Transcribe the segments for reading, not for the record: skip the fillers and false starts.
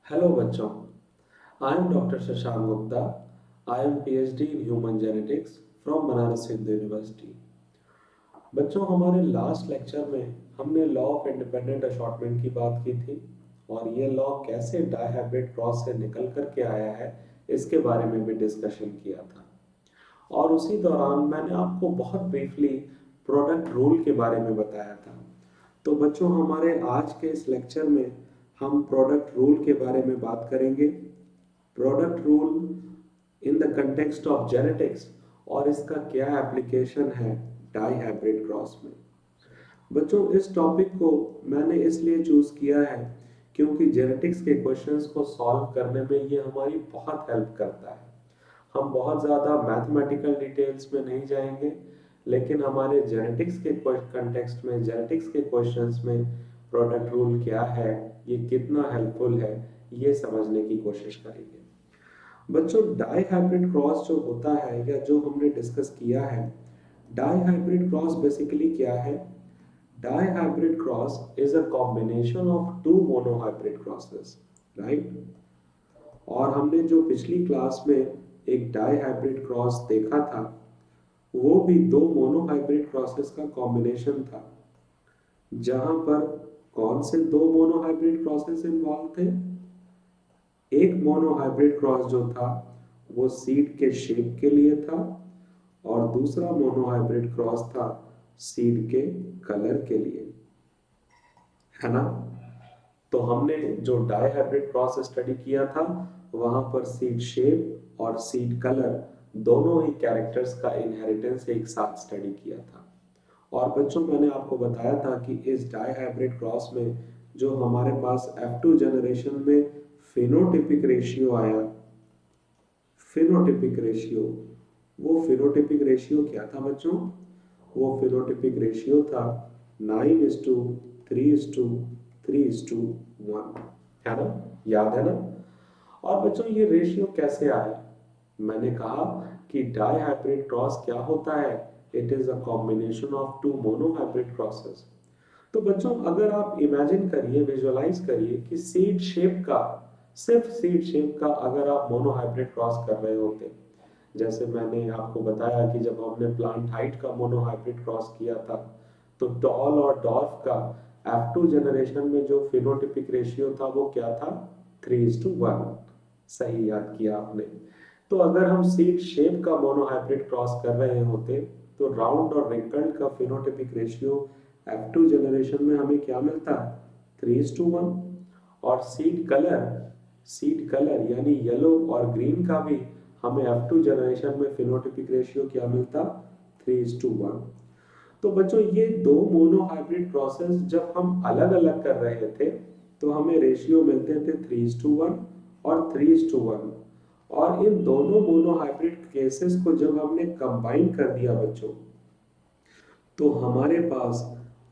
Hello बच्चों, I am doctor Shashank Gupta. I am PhD in human genetics from Banaras Hindu university. बच्चों, हमारे last lecture में हमने लॉ ऑफ इंडिपेंडेंट असॉर्टमेंट की बात की थी और ये लॉ कैसे डायहाइब्रिड क्रॉस से निकल कर के आया है इसके बारे में भी डिस्कशन किया था। और उसी दौरान मैंने आपको बहुत ब्रीफली प्रोडक्ट रूल के बारे में बताया था। तो बच्चों, हमारे आज के इस लेक्चर में हम प्रोडक्ट रूल के बारे में बात करेंगे। Product rule in the context of genetics और इसका क्या एप्लीकेशन है डाई हाइब्रिड क्रॉस में। बच्चों, इस टॉपिक को मैंने इसलिए चूज किया है क्योंकि जेनेटिक्स के क्वेश्चंस को सॉल्व करने में ये हमारी बहुत हेल्प करता है। हम बहुत ज़्यादा मैथमेटिकल डिटेल्स में नहीं जाएंगे, लेकिन हमारे जेनेटिक्स के कंटेक्स्ट में, जेनेटिक्स के क्वेश्चंस में प्रोडक्ट रूल क्या है, ये कितना हेल्पफुल है, ये समझने की कोशिश करेंगे। बच्चों, डाई हाइब्रिड क्रॉस जो होता है या जो हमने डिस्कस किया है, डाई हाइब्रिड क्रॉस बेसिकली क्या है? Dihybrid cross is a combination of two monohybrid crosses, right? और हमने जो पिछली क्लास में एक डाई हाइब्रिड क्रॉस देखा था, वो भी दो मोनोहाइब्रिड क्रॉसेस का कॉम्बिनेशन था। जहां पर कौन से दो मोनोहाइब्रिड क्रॉसेस इन्वॉल्व थे? एक मोनोहाइब्रिड क्रॉस जो था वो सीड के शेप के लिए था और दूसरा मोनोहाइब्रिड क्रॉस था सीड के कलर के लिए, है ना? तो हमने जो डाई हाइब्रिड क्रॉस स्टडी किया था, वहां पर सीड शेप और सीड कलर दोनों ही कैरेक्टर्स का इनहेरिटेंस एक साथ स्टडी किया था। और बच्चों, मैंने आपको बताया था कि इस डाई हाइब्रिड क्रॉस में जो हमारे पास F2 जनरेशन में फिनोटिपिक रेशियो आया, फिनोटिपिक रेशियो, वो फिनोटिपिक रेशियो क्या था बच्चों? वो फिनोटिपिक रेशियो था 9:3:3:1, है ना? याद है ना? और बच्चों, ये रेशियो कैसे आया? मैंने कहा कि डाई हाइब्रिड क्रॉस क्या होता है? It is a combination of two monohybrid crosses. तो बच्चों, अगर आप इमेजिन करिए, विजुअलाइज करिए कि सीड शेप का, सिर्फ सीड शेप का अगर आप मोनोहाइब्रिड क्रॉस कर रहे होते, जैसे मैंने आपको बताया कि जब हमने प्लांट हाइट का मोनोहाइब्रिड क्रॉस किया था, तो टॉल और डॉर्फ का F2 जनरेशन में जो फिनोटिपिक रेशियो था वो क्या था? 3:1। सही याद किया आपने। तो अगर हम सीड शेप का मोनोहाइब्रिड क्रॉस कर रहे होते, तो राउंड और रिंकल्ड का फिनोटिपिक रेशियो F2 जनरेशन में हमें क्या मिलता? 3:1। और सीड कलर यानी येलो और ग्रीन का भी हमें F2 जनरेशन में फिनोटिपिक रेशियो क्या मिलता? 3:1। तो बच्चों, ये दो मोनोहाइब्रिड प्रोसेस जब हम अलग अलग कर रहे थे, तो हमें रेशियो मिलते थे 3:1 और 3:1। और इन दोनों मोनोहाइब्रिड केसेस को जब हमने कंबाइन कर दिया बच्चों, तो हमारे पास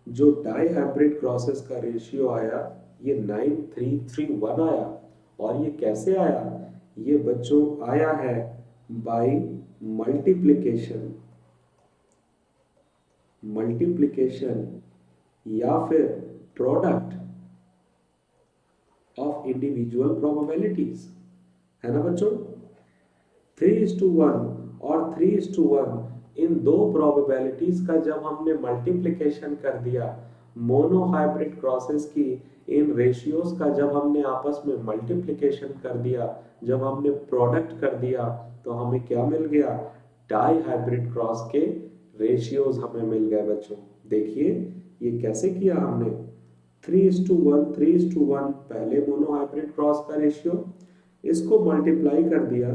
जो डाई हाइब्रिड क्रॉसेस का रेशियो आया, ये 9:3:1 आया। और ये कैसे आया? ये बच्चों आया है बाय मल्टीप्लिकेशन, मल्टीप्लिकेशन या फिर प्रोडक्ट ऑफ इंडिविजुअल प्रोबेबिलिटीज, है ना बच्चों? 3:1 और 3:1, इन दो प्रोबेबिलिटीज का जब हमने मल्टीप्लिकेशन कर दिया, मोनोहाइब्रिड क्रॉसेस की इन रेशियोज का जब हमने आपस में मल्टीप्लिकेशन कर दिया, जब हमने प्रोडक्ट कर दिया, तो हमें क्या मिल गया? डाई हाइब्रिड क्रॉस के रेशियोज हमें मिल गए बच्चों। देखिए ये कैसे किया हमने। 3:1 पहले मोनोहाइब्रिड क्रॉस का रेशियो, इसको मल्टीप्लाई कर दिया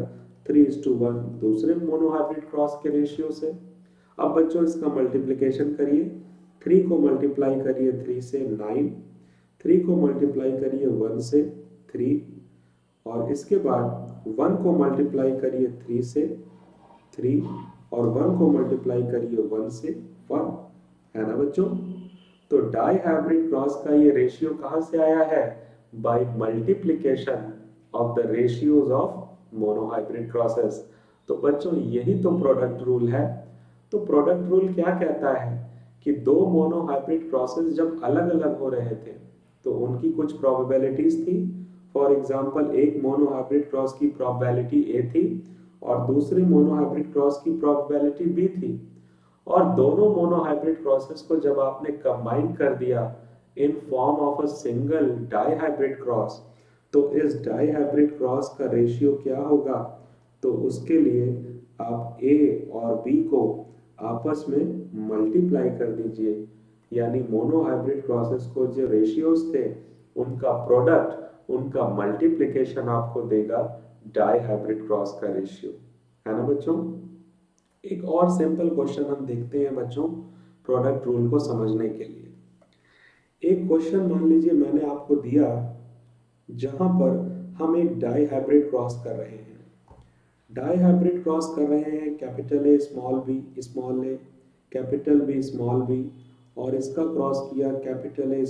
3:1 दूसरे मोनोहाइब्रिड क्रॉस के रेशियो से। अब बच्चों इसका मल्टीप्लिकेशन करिए, 3 को मल्टीप्लाई करिए 3 से 9, 3 को मल्टीप्लाई करिए 1 से 3, और इसके बाद 1 को मल्टीप्लाई करिए 3 से 3, और 1 को मल्टीप्लाई करिए 1 से 1, है ना बच्चों? तो डाई हाइब्रिड क्रॉस का ये रेशियो कहां से आया है? By multiplication of the ratios of monohybrid crosses. तो बच्चों, यही तो प्रोडक्ट रूल है। तो प्रोडक्ट रूल क्या कहता है कि दो मोनोहाइब्रिड क्रॉसेस जब अलग अलग हो रहे थे, तो उनकी कुछ प्रोबेबिलिटीज थी। फॉर एग्जांपल एक मोनोहाइब्रिड क्रॉस की प्रोबेबिलिटी ए थी और दूसरे मोनोहाइब्रिड क्रॉस की प्रोबेबिलिटी बी थी, और दोनों मोनोहाइब्रिड क्रॉसेस को जब आपने कंबाइन कर दिया in form of a single dihybrid cross, तो इस डाइहाइब्रिड क्रॉस का रेशियो क्या होगा? तो उसके लिए आप ए और बी को आपस में मल्टीप्लाई कर दीजिए, यानी मोनोहाइब्रिड क्रॉसेस को जो रेशियोज थे उनका प्रोडक्ट, उनका मल्टीप्लिकेशन आपको देगा डाइहाइब्रिड क्रॉस का रेशियो, है ना बच्चों। एक और सिंपल क्वेश्चन हम देखते हैं बच्चों प्रोडक्ट रूल को समझने के लिए। एक क्वेश्चन मान लीजिए मैंने आपको दिया जहां पर हम एक डाइहाइब्रिड क्रॉस कर रहे हैं, डाइहाइब्रिड क्रॉस कर रहे हैं capital A small a capital B small b, और इसका क्रॉस किया capital A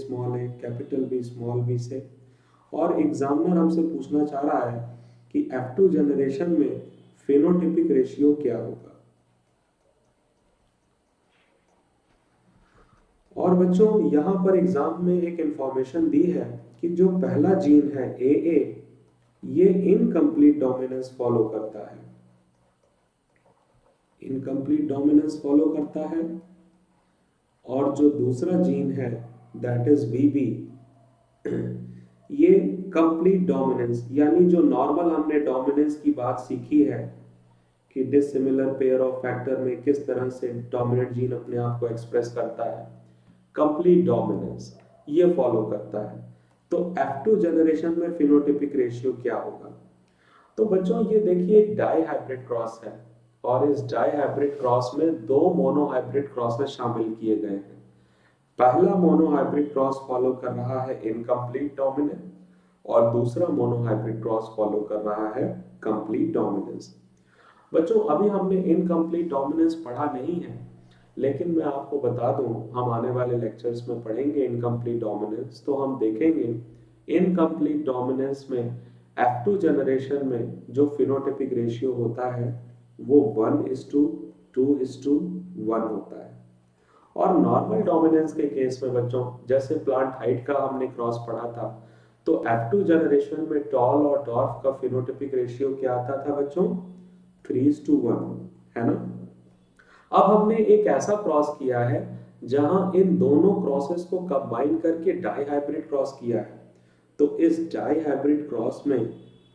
capital B small b से, और एग्जामिनर हमसे पूछना चाह रहा है कि F2 जनरेशन में फेनोटिपिक रेशियो क्या होगा। और बच्चों यहाँ पर एग्जाम में एक इंफॉर्मेशन दी है कि जो पहला जीन है AA, ये इनकम्प्लीट डोमिनेंस फॉलो करता है, इनकम्प्लीट डोमिनेंस फॉलो करता है, और जो दूसरा जीन है दैट इज BB, ये कंप्लीट डोमिनेंस, यानी जो नॉर्मल हमने डोमिनेंस की बात सीखी है कि डिसिमिलर पेयर ऑफ फैक्टर में किस तरह से डोमिनेंट जीन अपने आप को एक्सप्रेस करता है, कंप्लीट डोमिनेंस ये फॉलो करता है। तो F2 जनरेशन में फिनोटिपिक रेशियो क्या होगा? तो बच्चों ये देखिए एक डाइहाइब्रिड क्रॉस है, और इस डाइहाइब्रिड क्रॉस में दो मोनोहाइब्रिड क्रॉसेस शामिल किए गए हैं। पहला मोनोहाइब्रिड क्रॉस फॉलो कर रहा है इनकम्प्लीट डोमिनेंस, और दूसरा मोनोहाइब्रिड क्रॉस फॉलो कर रहा है कंप्लीट डोमिनेंस। बच्चों अभी हमने इनकम्प्लीट डोमिनेंस पढ़ा नहीं है, लेकिन मैं आपको बता दूं हम आने वाले लेक्चर्स में पढ़ेंगे इनकम्प्लीट डोमिनेंस, तो हम देखेंगे इनकम्प्लीट डोमिनेंस में F2 जनरेशन में जो फिनोटिपिक रेशियो होता है वो 1:2:1 होता है। और नॉर्मल डोमिनेंस के केस में बच्चों जैसे प्लांट हाइट का हमने क्रॉस पढ़ा था, तो F2 जनरेशन में टॉल और डॉर्फ का फिनोटिपिक रेशियो क्या आता था बच्चों? 3:1, है ना। अब हमने एक ऐसा क्रॉस किया है जहां इन दोनों क्रॉसेस को कंबाइन करके डाइहाइब्रिड क्रॉस किया है, तो इस डाइहाइब्रिड क्रॉस में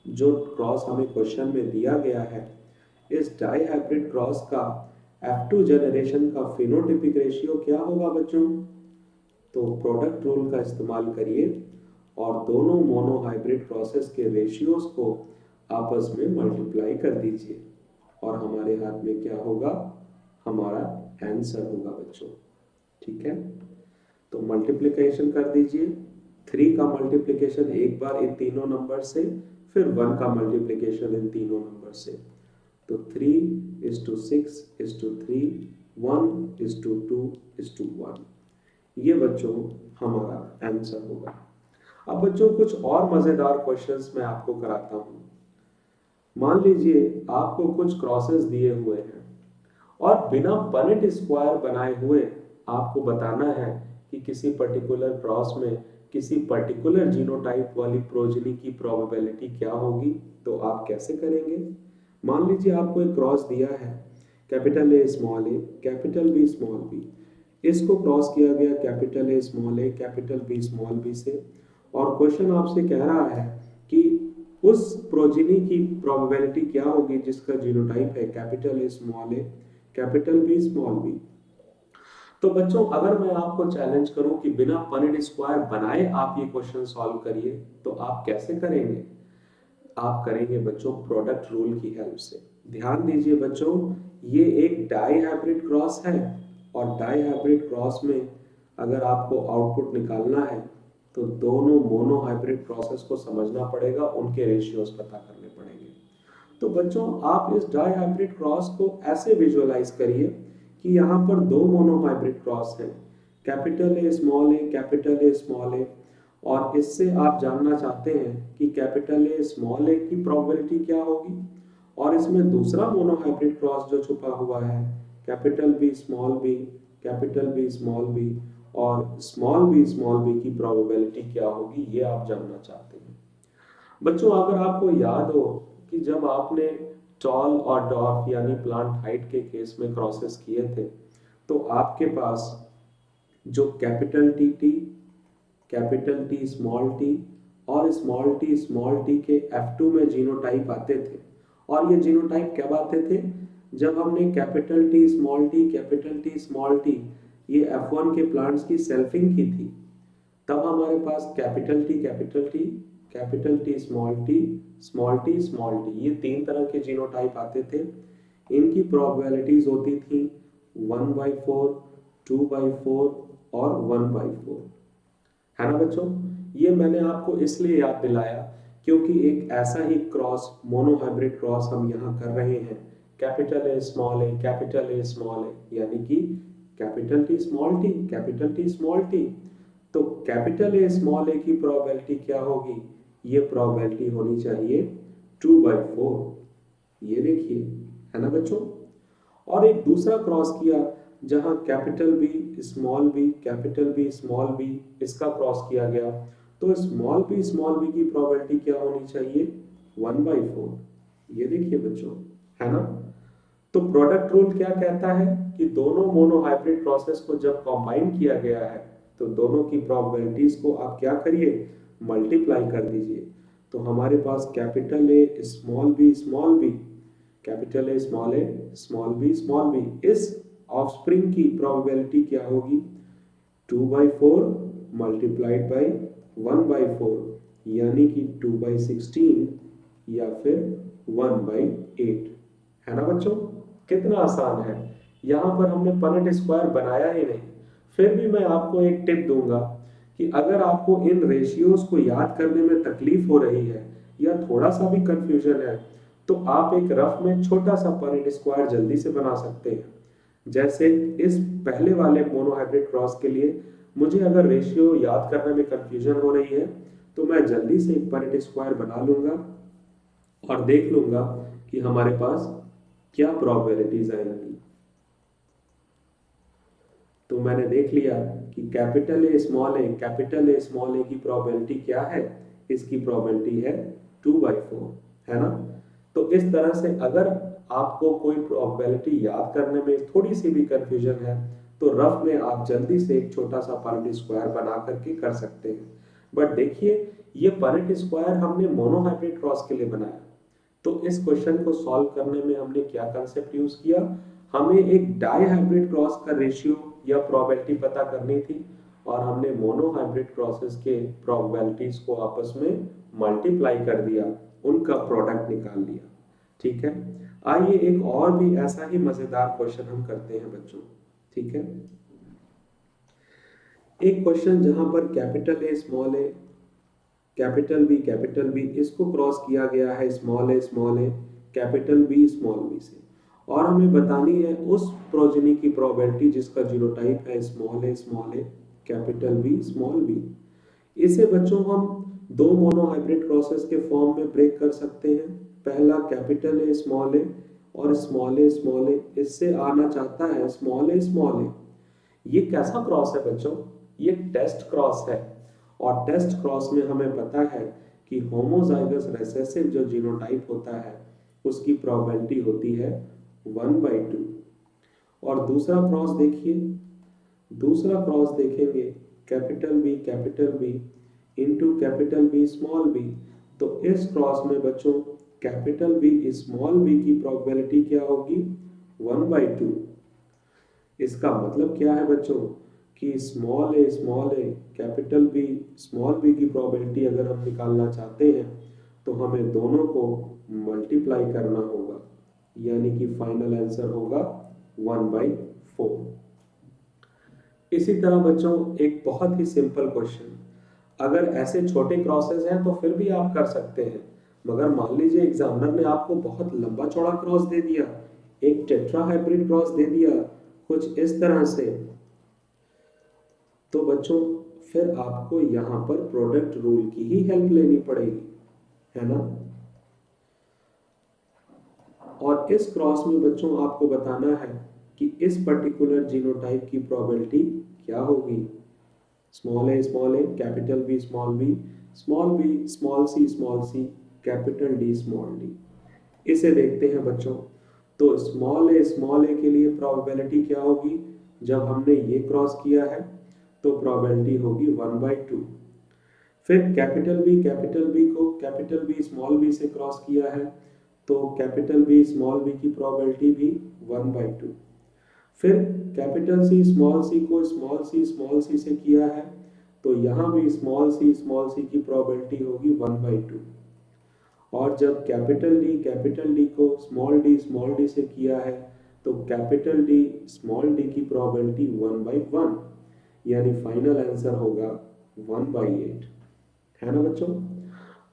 जो क्रॉस हमें क्वेश्चन में दिया गया है, इस डाइहाइब्रिड क्रॉस का F2 जनरेशन का फिनोटिपिक रेशियो क्या होगा बच्चों? तो प्रोडक्ट रूल का इस्तेमाल करिए और दोनों मोनोहाइब्रिड क्रॉसेस के रेशियोज को आपस में मल्टीप्लाई कर दीजिए, और हमारे हाथ में क्या होगा? हमारा आंसर होगा बच्चों, ठीक है। तो मल्टीप्लिकेशन कर दीजिए, 3 का मल्टीप्लिकेशन एक बार इन तीनों नंबर से, फिर 1 का मल्टीप्लिकेशन इन तीनों नंबर से, तो 3:6:3, 1:2:1, ये बच्चों हमारा आंसर होगा। अब बच्चों कुछ और मजेदार क्वेश्चंस मैं आपको कराता हूं। मान लीजिए आपको कुछ क्रॉसेस दिए हुए हैं और बिना पनेट स्क्वायर बनाए हुए आपको बताना है कि किसी पर्टिकुलर क्रॉस में किसी पर्टिकुलर जीनोटाइप वाली प्रोजेनी की प्रोबेबिलिटी क्या होगी, तो आप कैसे करेंगे? मान लीजिए आपको एक क्रॉस दिया है capital A capital B small b, इसको क्रॉस किया गया कैपिटल ए कैपिटल बी से, और क्वेश्चन आपसे कह रहा है कि उस प्रोजेनी की प्रोबेबिलिटी क्या होगी जिसका जीनोटाइप है capital A capital B small b. तो बच्चों अगर मैं आपको चैलेंज करूं कि बिना पनेट स्क्वायर बनाए आप ये क्वेश्चन सॉल्व करिए, तो आप कैसे करेंगे? आप करेंगे बच्चों प्रोडक्ट रूल की हेल्प से। ध्यान दीजिए बच्चों, ये एक डाइहाइब्रिड क्रॉस है, और डाइहाइब्रिड क्रॉस में अगर आपको आउटपुट निकालना है तो दोनों मोनोहाइब्रिड क्रॉसेस को समझना पड़ेगा, उनके रेशियोज पता करने पड़ेंगे। तो बच्चों आप इस डाइहाइब्रिड क्रॉस को ऐसे विजुअलाइज करिए कि यहाँ पर दो मोनोहाइब्रिड क्रॉस हैं, कैपिटल ए स्मॉल ए, और इससे आप जानना चाहते हैं कि कैपिटल ए स्मॉल ए की प्रोबेबिलिटी क्या होगी, और इसमें दूसरा मोनोहाइब्रिड क्रॉस जो छुपा हुआ है कैपिटल बी कैपिटल बी और स्मॉल बी की प्रोबेबिलिटी क्या होगी, ये आप जानना चाहते हैं। बच्चों अगर आपको याद हो कि जब आपने टॉल और डॉर्फ यानी प्लांट हाइट के केस में क्रॉसेस किए थे, तो आपके पास जो कैपिटल टी स्मॉल टी के F2 में जीनोटाइप आते थे। और ये जीनोटाइप कब आते थे? जब हमने कैपिटल टी ये F1 के प्लांट्स की सेल्फिंग की थी, तब हमारे पास कैपिटल टी स्मॉल टी ये तीन तरह के जीनोटाइप आते थे। इनकी प्रोबेबिलिटीज होती थी 1/4, 2/4 और 1/4, है ना बच्चों? ये मैंने आपको इसलिए याद दिलाया क्योंकि एक ऐसा ही क्रॉस, मोनोहाइब्रिड क्रॉस हम यहाँ कर रहे हैं, कैपिटल ए स्मॉल ए यानी कि कैपिटल टी स्मॉल टी। तो कैपिटल ए स्मॉल ए की प्रोबेबिलिटी क्या होगी? ये प्रोबेबिलिटी होनी चाहिए 2/4। ये देखिए, है ना बच्चों? और एक दूसरा क्रॉस किया जहां कैपिटल बी स्मॉल बी इसका क्रॉस किया गया, तो स्मॉल बी की प्रोबेबिलिटी क्या होनी चाहिए? 1/4। ये देखिए बच्चों, है ना? तो प्रोडक्ट रूल क्या कहता है कि दोनों मोनोहाइब्रिड क्रॉसेस को जब कंबाइन किया गया है तो दोनों की प्रोबेबिलिटीज को आप क्या करिए? मल्टीप्लाई कर दीजिए। तो हमारे पास कैपिटल ए स्मॉल बी इस ऑफस्प्रिंग की प्रोबेबिलिटी क्या होगी? 2/4 मल्टीप्लाइड बाई 1/4 यानी कि 2/16 या फिर 1/8, है ना बच्चों? कितना आसान है। यहाँ पर हमने पनेट स्क्वायर बनाया ही नहीं। फिर भी मैं आपको एक टिप दूंगा कि अगर आपको इन रेशियोज को याद करने में तकलीफ हो रही है या थोड़ा सा भी कंफ्यूजन है, तो आप एक रफ में छोटा सा पनेट स्क्वायर जल्दी से बना सकते हैं। जैसे इस पहले वाले मोनोहाइब्रिड क्रॉस के लिए मुझे अगर रेशियो याद करने में कंफ्यूजन हो रही है, तो मैं जल्दी से एक पनेट स्क्वायर बना लूंगा और देख लूंगा कि हमारे पास क्या प्रोबेबिलिटीज आएंगी। तो मैंने देख लिया कि कैपिटल ए स्मॉल ए की प्रोबेबिलिटी क्या है? इसकी प्रोबेबिलिटी है 2/4, है ना? तो इस तरह से अगर आपको कोई प्रोबेबिलिटी याद करने में थोड़ी सी भी कंफ्यूजन है, तो रफ में आप जल्दी से एक छोटा सा पनेट स्क्वायर बना करके कर सकते हैं। बट देखिए, ये पनेट स्क्वायर हमने मोनोहाइब्रिड क्रॉस के लिए बनाया। तो इस क्वेश्चन को सॉल्व करने में हमने क्या कंसेप्ट यूज किया? हमें एक डाई हाइब्रिड क्रॉस का रेशियो या प्रोबेबिलिटी पता करनी थी, और हमने मोनोहाइब्रिड क्रॉसेस के प्रोबेबिलिटीज को आपस में मल्टीप्लाई कर दिया, उनका प्रोडक्ट निकाल लिया। ठीक है, आइए एक और भी ऐसा ही मजेदार क्वेश्चन हम करते हैं बच्चों। ठीक है, एक क्वेश्चन जहां पर कैपिटल ए कैपिटल बी इसको क्रॉस किया गया है स्मॉल ए कैपिटल बी से, और हमें बतानी है उस प्रोजेनी की प्रोबेबिलिटी जिसका जीनोटाइप है स्मॉल ए कैपिटल बी। इसे बच्चों हम दो मोनोहाइब्रिड क्रॉसेस के फॉर्म में ब्रेक कर सकते हैं। पहला कैपिटल ए और स्मॉल ए इससे आना चाहता है स्मॉल ए। ये कैसा क्रॉस है बच्चों? ये टेस्ट क्रॉस है, और टेस्ट क्रॉस में हमें पता है कि होमोजाइगस रिसेसिव जो जीनोटाइप होता है उसकी प्रोबेबिलिटी होती है 1/2। और दूसरा क्रॉस देखेंगे capital B into capital B. तो इस क्रॉस में बच्चों कैपिटल बी स्मॉल बी की प्रोबेबिलिटी क्या होगी? 1/2। इसका मतलब क्या है बच्चों कि small a capital B small b की प्रोबेबिलिटी अगर हम निकालना चाहते हैं तो हमें दोनों को मल्टीप्लाई करना होगा, यानी कि फाइनल आंसर होगा 1/4। इसी तरह बच्चों एक बहुत ही सिंपल क्वेश्चन, अगर ऐसे छोटे क्रॉसेस हैं तो फिर भी आप कर सकते हैं, मगर मान लीजिए एग्जामिनर ने आपको बहुत लंबा चौड़ा क्रॉस दे दिया, एक टेट्राहाइब्रिड क्रॉस दे दिया कुछ इस तरह से, तो बच्चों फिर आपको यहां पर प्रोडक्ट रूल की ही हेल्प लेनी पड़ेगी, है ना? और इस क्रॉस में बच्चों आपको बताना है कि इस पर्टिकुलर जीनोटाइप की प्रोबेबिलिटी क्या होगी। Small a capital B small C, capital D small D. इसे देखते हैं बच्चों। तो स्मॉल ए के लिए प्रोबेबिलिटी क्या होगी? जब हमने ये क्रॉस किया है तो प्रोबेबिलिटी होगी 1/2। फिर कैपिटल बी को कैपिटल बी स्मॉल बी से क्रॉस किया है तो कैपिटल बी स्मॉल बी की प्रोबेबिलिटी भी 1/2। फिर कैपिटल सी को स्मॉल सी से किया है तो यहाँ भी स्मॉल सी की प्रोबेबिलिटी होगी 1/2। और जब कैपिटल डी को स्मॉल डी से किया है तो कैपिटल डी स्मॉल डी की प्रोबेबिलिटी 1/1, यानी फाइनल आंसर होगा 1/8। है ना बच्चों?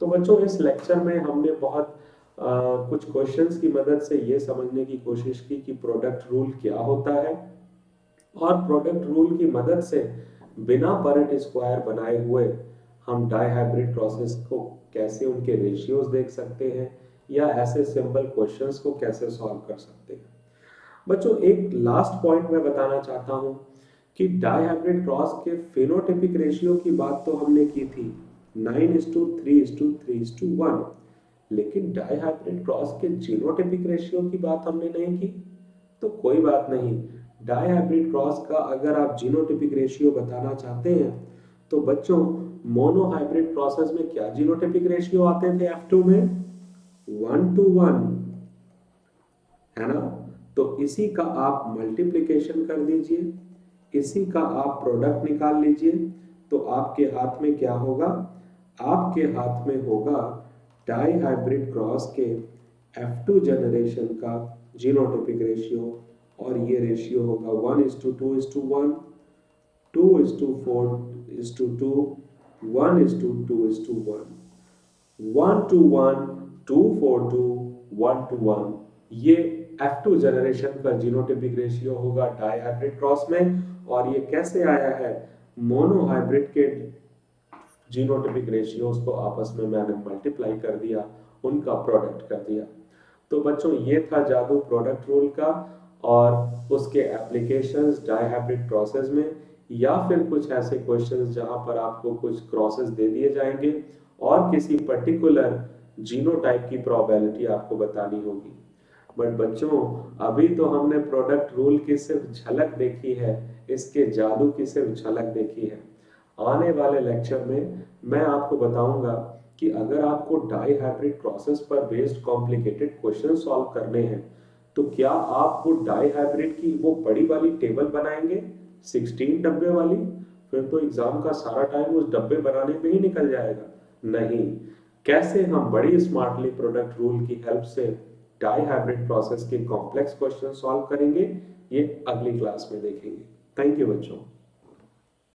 तो बच्चों इस लेक्चर में हमने बहुत कुछ क्वेश्चंस की मदद से ये समझने की कोशिश की कि प्रोडक्ट रूल क्या होता है, और प्रोडक्ट रूल की मदद से बिना परेट स्क्वायर बनाए हुए हम डाइहाइब्रिड प्रोसेस को कैसे उनके रेशियोज देख सकते हैं या ऐसे सिंपल क्वेश्चंस को कैसे सॉल्व कर सकते हैं। बच्चों एक लास्ट पॉइंट मैं बताना चाहता हूं कि डाइहाइब्रिड क्रॉस के फेनोटाइपिक रेशियो की बात तो हमने की थी 9:3:3:1, लेकिन डाइहाइब्रिड क्रॉस के जीनोटाइपिक रेशियो की बात हमने नहीं की। तो कोई बात नहीं, डाइहाइब्रिड क्रॉस का अगर आप जीनोटाइपिक रेशियो बताना चाहते हैं तो बच्चों मोनोहाइब्रिड प्रोसेस में क्या जीनोटाइपिक रेशियो आते थे F2 में? 1:1, है ना? तो इसी का आप मल्टीप्लिकेशन कर दीजिए, इसी का आप प्रोडक्ट निकाल लीजिए, तो आपके हाथ में क्या होगा? आपके हाथ में होगा डाइहाइब्रिड क्रॉस के F2 जनरेशन का जीनोटाइपिक रेशियो, और ये रेशियो होगा 1:2:1, 2:4:2, 1:2:1, 1:1, 2:4:2, 1:1। ये F2 जनरेशन का जीनोटाइपिक रेशियो होगा डाइहाइब्रिड क्रॉस में। और ये कैसे आया है? मोनोहाइब्रिड के जीनोटाइपिक रेशियोज को आपस में मैंने मल्टीप्लाई कर दिया, उनका प्रोडक्ट कर दिया। तो बच्चों ये था जादू प्रोडक्ट रूल का और उसके एप्लीकेशंस डाइहाइब्रिड प्रोसेस में, या फिर कुछ ऐसे क्वेश्चंस जहां पर आपको कुछ क्रॉसेस दे दिए जाएंगे और किसी पर्टिकुलर जीनोटाइप की प्रोबेबिलिटी आपको बतानी होगी। बट बच्चों अभी तो हमने प्रोडक्ट रूल की सिर्फ झलक देखी है, इसके जादू की सिर्फ झलक देखी है। आने वाले लेक्चर में मैं आपको बताऊंगा कि अगर आपको डाइहाइब्रिड प्रोसेस पर बेस्ड कॉम्प्लिकेटेड क्वेश्चन सॉल्व करने हैं तो क्या आप वो डाइहाइब्रिड की वो बड़ी वाली टेबल बनाएंगे 16 डब्बे वाली? फिर तो एग्जाम का सारा टाइम उस डब्बे बनाने में ही निकल जाएगा। नहीं, कैसे हम बड़ी स्मार्टली प्रोडक्ट रूल की हेल्प से डाइहाइब्रिड प्रोसेस के कॉम्प्लेक्स क्वेश्चन सॉल्व करेंगे, ये अगली क्लास में देखेंगे। थैंक यू बच्चों।